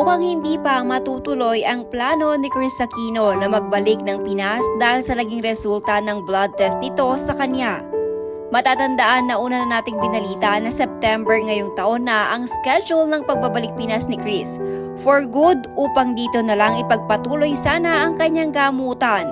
Mukhang hindi pa matutuloy ang plano ni Kris Aquino na magbalik ng Pinas dahil sa naging resulta ng blood test nito sa kanya. Matatandaan na una na nating binalita na September ngayong taon na ang schedule ng pagbabalik Pinas ni Kris for good upang dito na lang ipagpatuloy sana ang kanyang gamutan.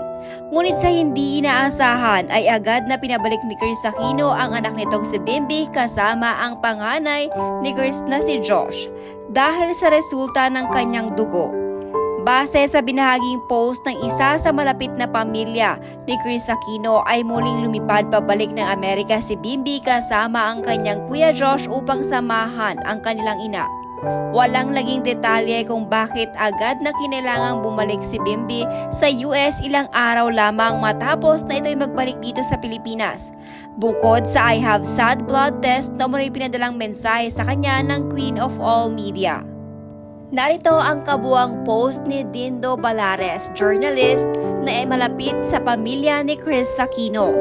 Ngunit sa hindi inaasahan ay agad na pinabalik ni Kris Aquino ang anak nitong si Bimby kasama ang panganay ni Kris na si Josh dahil sa resulta ng kanyang dugo. Base sa binahaging post ng isa sa malapit na pamilya ni Kris Aquino ay muling lumipad pabalik ng Amerika si Bimby kasama ang kanyang kuya Josh upang samahan ang kanilang ina. Walang naging detalye kung bakit agad na kinailangang bumalik si Bimby sa US ilang araw lamang matapos na ito'y magbalik dito sa Pilipinas. Bukod sa I have sad blood test na muli pinadalang mensahe sa kanya ng Queen of All Media. Narito ang kabuang post ni Dindo Balares, journalist na malapit sa pamilya ni Kris Aquino.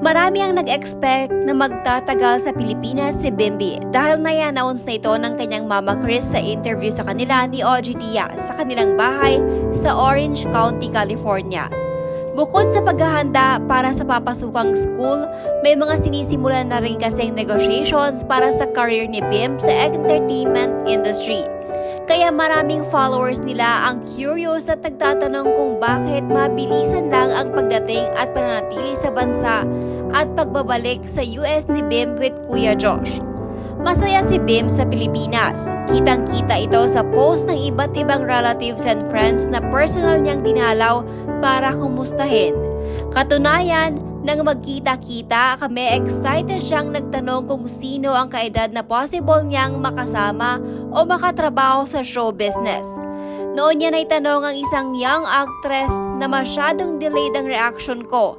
Marami ang nag-expect na magtatagal sa Pilipinas si Bimby dahil na-announce na ito ng kanyang mama Kris sa interview sa kanila ni OG Diaz sa kanilang bahay sa Orange County, California. Bukod sa paghahanda para sa papasukang school, may mga sinisimulan na rin kasing negotiations para sa career ni Bim sa entertainment industry. Kaya maraming followers nila ang curious at nagtatanong kung bakit mabilisan lang ang pagdating at pananatili sa bansa at pagbabalik sa US ni Bim with Kuya Josh. Masaya si Bim sa Pilipinas. Kitang-kita ito sa post ng iba't ibang relatives and friends na personal niyang dinalaw para kumustahin. Katunayan, nang magkita-kita kami, excited siyang nagtanong kung sino ang kaedad na possible niyang makasama o makatrabaho sa show business. Noon niya naitanong ang isang young actress na masyadong delayed ang reaction ko.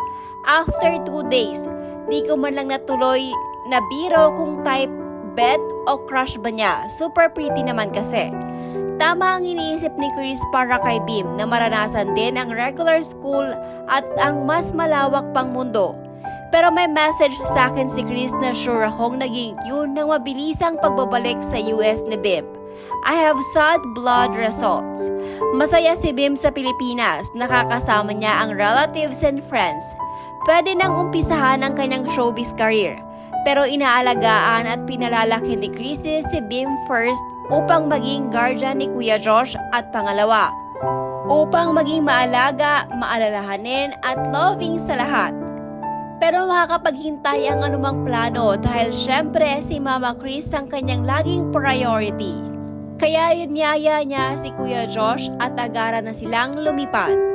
After 2 days, di ko man lang natuloy na biro kung type bet o crush ba niya. Super pretty naman kasi. Tama ang iniisip ni Kris para kay Bim na maranasan din ang regular school at ang mas malawak pang mundo. Pero may message sa akin si Kris na sure akong naging yun ng mabilisang pagbabalik sa US ni Bim. I have sad blood results. Masaya si Bim sa Pilipinas, nakakasama niya ang relatives and friends. Pwede nang umpisahan ang kanyang showbiz career. Pero inaalagaan at pinalalaki ni Kris si Bim first upang maging guardian ni Kuya Josh at pangalawa, upang maging maalaga, maalalahanin at loving sa lahat. Pero makakapaghintay ang anumang plano dahil syempre si Mama Kris ang kanyang laging priority. Kaya yun niyaya niya si Kuya Josh at agara na silang lumipad.